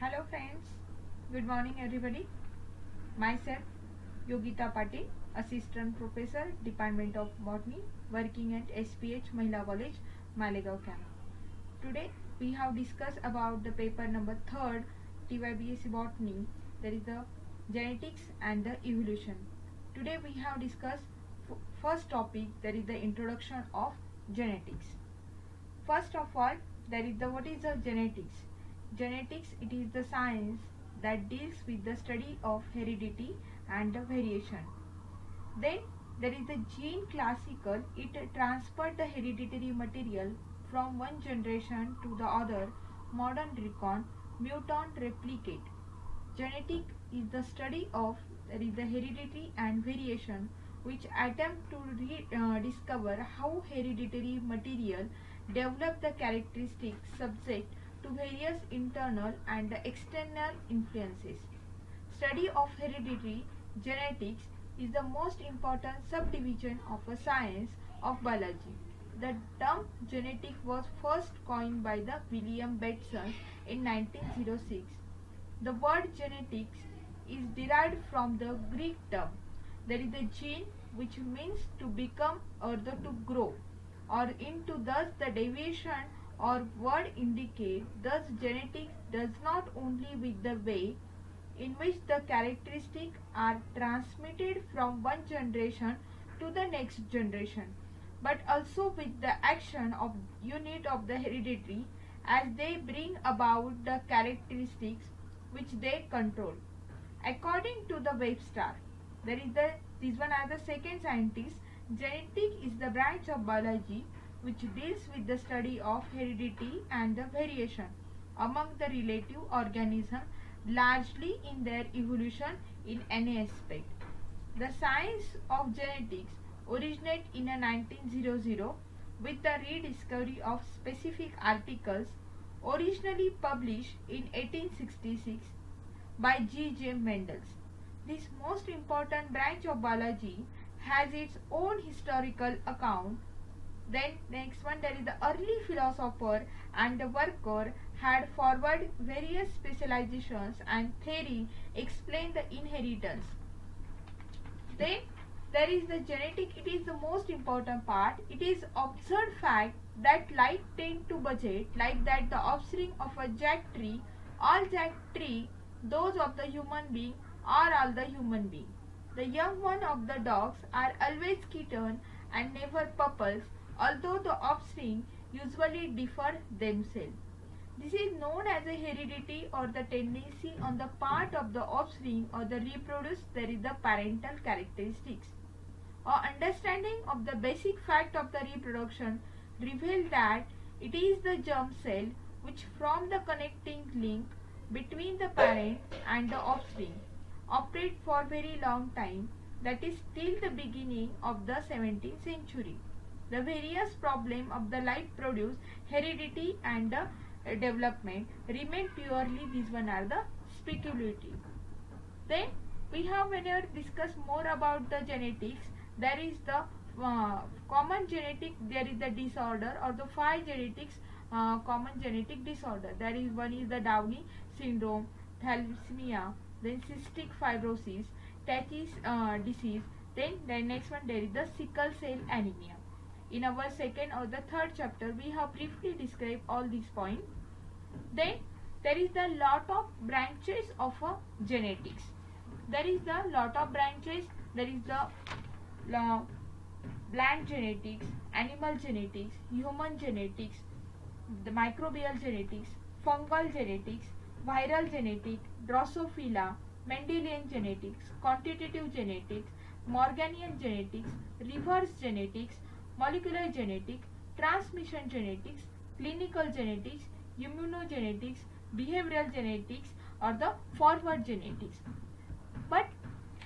Hello friends, good morning everybody. Myself Yogita Patil, Assistant Professor, Department of Botany, working at SPH Mahila College, Malegaon Camp. Today we have discussed about the paper number 3rd TYBSc Botany, that is the genetics and the evolution. Today we have discussed first topic, that is the introduction of genetics. First of all, there is the what is the genetics? Genetics, it is the science that deals with the study of heredity and the variation. Then there is the gene classical, it transferred the hereditary material from one generation to the other. Modern recon, mutant replicate. Genetic is the study of there is the heredity and variation, which attempt to discover how hereditary material develop the characteristics subject to various internal and external influences. Study of hereditary genetics is the most important subdivision of a science of biology. The term genetic was first coined by the William Bateson in 1906. The word genetics is derived from the Greek term. There is a gene, which means to become or to grow or into, thus the deviation or word indicate. Thus genetics does not only with the way in which the characteristics are transmitted from one generation to the next generation, but also with the action of unit of the heredity as they bring about the characteristics which they control. According to the Webster, there is this one as the second scientist. Genetic is the branch of biology which deals with the study of heredity and the variation among the relative organisms, largely in their evolution in any aspect. The science of genetics originated in a 1900 with the rediscovery of specific articles originally published in 1866 by G. J. Mendel. This most important branch of biology has its own historical account. Then next one, there is the early philosopher and the worker had forward various specializations and theory explain the inheritance. Then there is the genetic, it is the most important part. It is observed fact that like tend to budget like that the offspring of a jack tree, all jack tree, those of the human being are all the human being. The young one of the dogs are always kitten and never pupils, although the offspring usually differ themselves. This is known as a heredity or the tendency on the part of the offspring or the reproduce there is the parental characteristics. Our understanding of the basic fact of the reproduction reveals that it is the germ cell which form the connecting link between the parent and the offspring operate for very long time, that is till the beginning of the 17th century. The various problem of the life produce heredity and the development remain purely these one are the speculative. Then we have whenever discuss more about the genetics, there is the common genetic, there is the disorder or the five genetics common genetic disorder. There is one is the Downey syndrome, thalassemia, then cystic fibrosis, Tachys disease. Then the next one there is the sickle cell anemia. In our second or the third chapter we have briefly described all these points. Then there is the lot of branches of genetics. There is the lot of branches. There is the plant genetics, animal genetics, human genetics, the microbial genetics, fungal genetics, viral genetics, Drosophila, Mendelian genetics, quantitative genetics, Morganian genetics, reverse genetics, molecular genetics, transmission genetics, clinical genetics, immunogenetics, behavioral genetics, or the forward genetics. But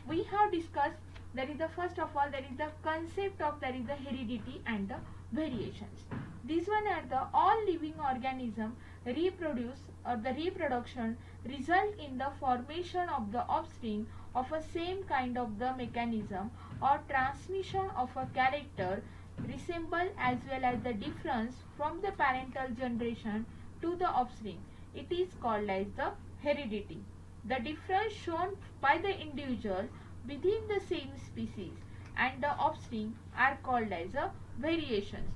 we have discussed, there is the first of all there is the concept of there is the heredity and the variations. These one are the all living organism reproduce or the reproduction result in the formation of the offspring of a same kind of the mechanism or transmission of a character resemble as well as the difference from the parental generation to the offspring. it is called as the heredity. The difference shown by the individual within the same species and the offspring are called as a variations.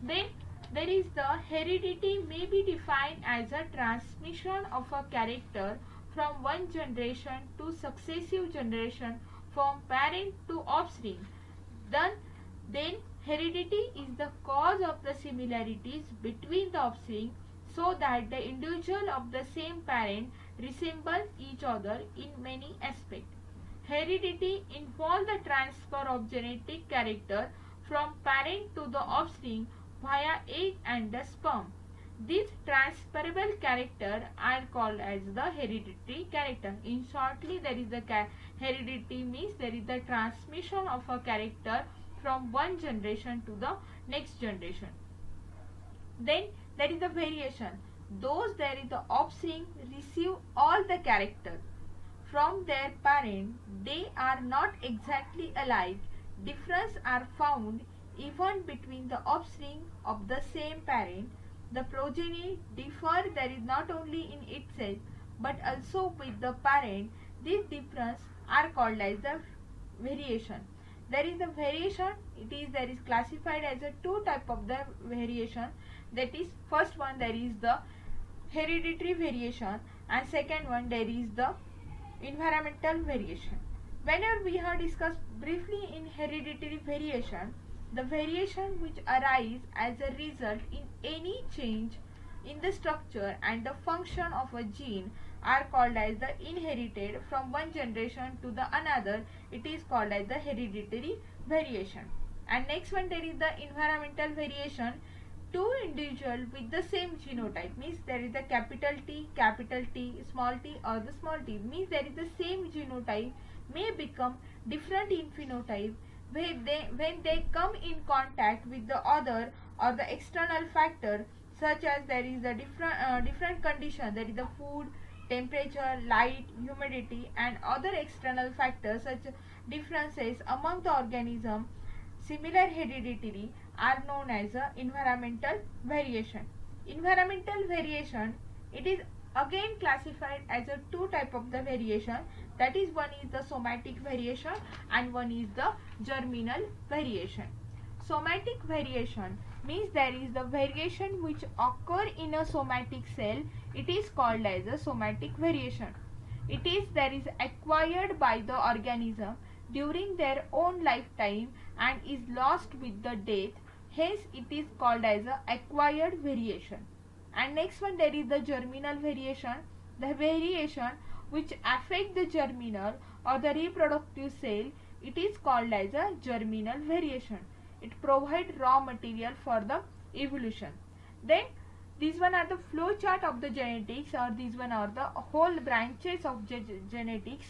Then there is the heredity may be defined as a transmission of a character from one generation to successive generation, from parent to offspring. Then, then heredity is the cause of the similarities between the offspring, so that the individual of the same parent resemble each other in many aspects. Heredity involves the transfer of genetic character from parent to the offspring via egg and the sperm. These transferable characters are called as the hereditary character. In shortly, there is the heredity means there is the transmission of a character from one generation to the next generation. Then there is the variation. Those there is the offspring receive all the characters from their parent. They are not exactly alike. Differences are found even between the offspring of the same parent. The progeny differ there is not only in itself but also with the parent. These differences are called as the variation. There is the variation, there is classified as a two type of the variation. That is, first one there is the hereditary variation and second one there is the environmental variation. Whenever we have discussed briefly in hereditary variation, the variation which arise as a result in any change in the structure and the function of a gene are called as the inherited from one generation to the another. It is called as the hereditary variation. And next one there is the environmental variation. Two individuals with the same genotype, means there is the capital T, small t or the small t, means there is the same genotype, may become different in phenotype when they come in contact with the other or the external factor, such as there is a different condition, there is the food, temperature, light, humidity and other external factors. Such differences among the organism similar hereditary are known as environmental variation. Environmental variation, it is again classified as a two type of the variation, that is, one is the somatic variation and one is the germinal variation. Somatic variation means there is the variation which occur in a somatic cell. It is called as a somatic variation. There is acquired by the organism during their own lifetime and is lost with the death. Hence, it is called as a acquired variation. And next one there is the germinal variation. The variation which affect the germinal or the reproductive cell, it is called as a germinal variation. It provides raw material for the evolution. Then these one are the flow chart of the genetics, or these one are the whole branches of genetics.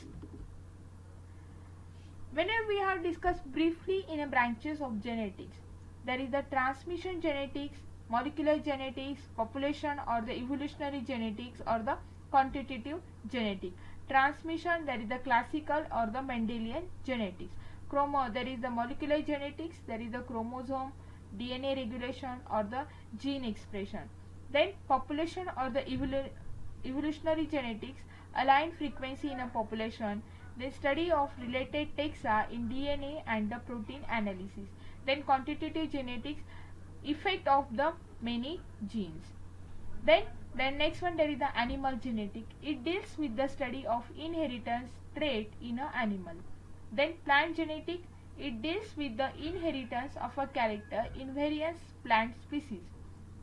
Whenever we have discussed briefly in a branches of genetics, there is the transmission genetics, molecular genetics, population or the evolutionary genetics, or the quantitative genetics. Transmission, there is the classical or the Mendelian genetics. There is the molecular genetics, there is the chromosome, DNA regulation or the gene expression. Then population or the evolutionary genetics, align frequency in a population. The study of related taxa in DNA and the protein analysis. Then quantitative genetics, effect of the many genes. Then next one there is the animal genetic. It deals with the study of inheritance trait in an animal. Then plant genetic, it deals with the inheritance of a character in various plant species.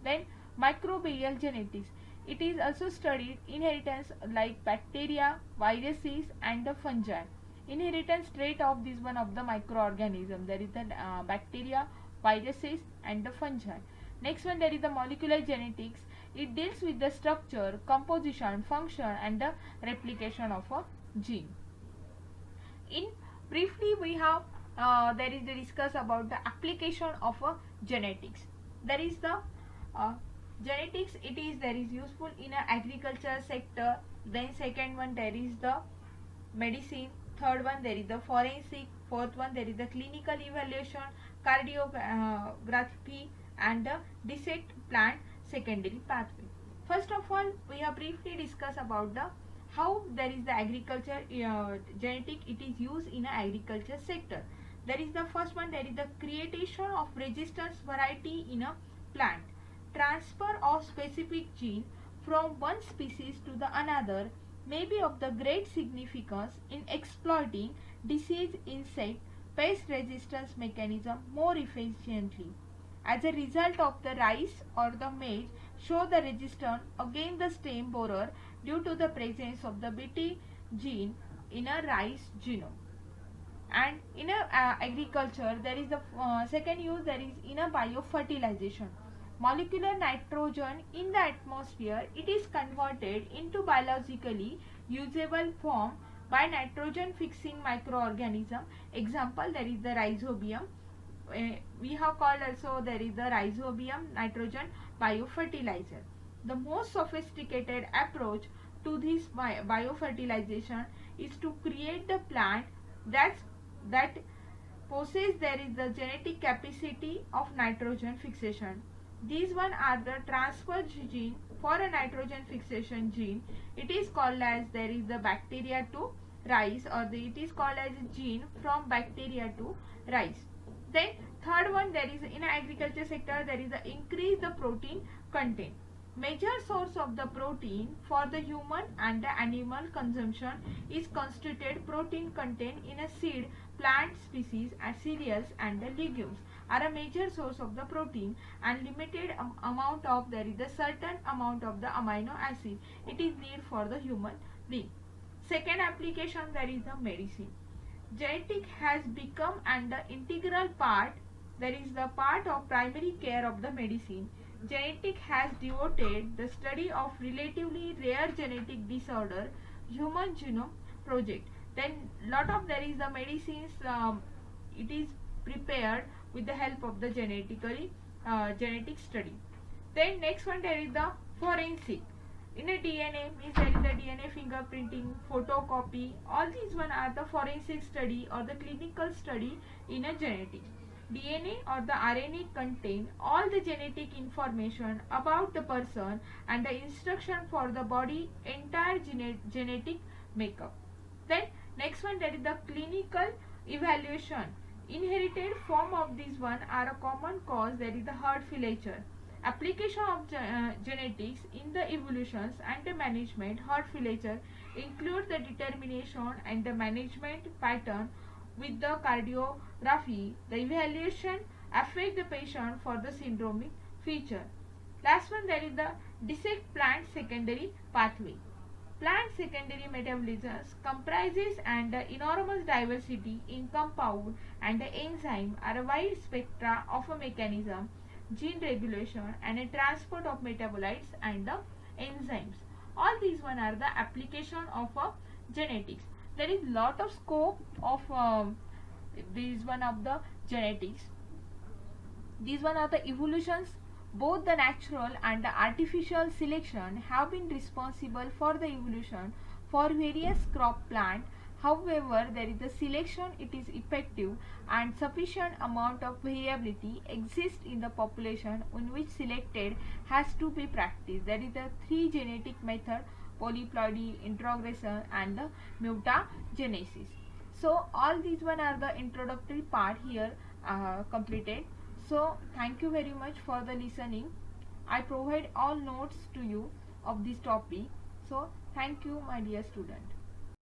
Then microbial genetics, it is also studied inheritance like bacteria, viruses and the fungi. Inheritance trait of this one of the microorganism, there is the bacteria, viruses and the fungi. Next one there is the molecular genetics. It deals with the structure, composition, function and the replication of a gene. In briefly we have there is the discuss about the application of a genetics. There is the genetics, there is useful in a agriculture sector. Then second one there is the medicine. Third one there is the forensic. Fourth one there is the clinical evaluation, cardiography and the dissect plant secondary pathway. First of all, we have briefly discussed about the how there is the agriculture genetic it is used in a agriculture sector. There is the first one, there is the creation of resistance variety in a plant. Transfer of specific gene from one species to the another may be of the great significance in exploiting disease insect pest resistance mechanism more efficiently. As a result of the rice or the maize show the resistance against the stem borer due to the presence of the Bt gene in a rice genome. And in a agriculture, there is the second use, there is in a biofertilization. Molecular nitrogen in the atmosphere, it is converted into biologically usable form by nitrogen fixing microorganism. Example, there is the rhizobium. We have called also there is the rhizobium nitrogen biofertilizer. The most sophisticated approach to this biofertilization is to create the plant that possess there is the genetic capacity of nitrogen fixation. These one are the transfer gene for a nitrogen fixation gene. It is called as there is the bacteria to rice, or it is called as a gene from bacteria to rice. Then third one, there is in agriculture sector there is the increase the protein content. Major source of the protein for the human and the animal consumption is constituted protein content in a seed, plant species, and cereals and the legumes are a major source of the protein, and limited amount of there is a certain amount of the amino acid it is need for the human being. Second application, there is the medicine. Genetic has become an integral part, there is the part of primary care of the medicine. Genetic has devoted the study of relatively rare genetic disorder, Human Genome Project. Then lot of there is the medicines it is prepared with the help of the genetic study. Then next one, there is the forensic. In a DNA means there is the DNA fingerprinting, photocopy. All these one are the forensic study or the clinical study in a genetic. DNA or the RNA contain all the genetic information about the person and the instruction for the body entire genetic makeup. Then next one, there is the clinical evaluation. Inherited form of these one are a common cause, there is the heart failure. Application of genetics in the evolutions and the management heart failure include the determination and the management pattern with the cardiography. The evaluation affect the patient for the syndromic feature. Last one, there is the dissect plant secondary pathway. Plant secondary metabolism comprises an enormous diversity in compound and the enzyme are a wide spectra of a mechanism, gene regulation and a transport of metabolites and the enzymes. All these one are the application of genetics. There is lot of scope of these one of the genetics. These one are the evolutions. Both the natural and the artificial selection have been responsible for the evolution for various crop plant. However, there is a selection, it is effective and sufficient amount of variability exists in the population in which selected has to be practiced. There is the three genetic method: polyploidy, introgression and the mutagenesis. So all these one are the introductory part here completed. So thank you very much for the listening. I provide all notes to you of this topic. So thank you, my dear student.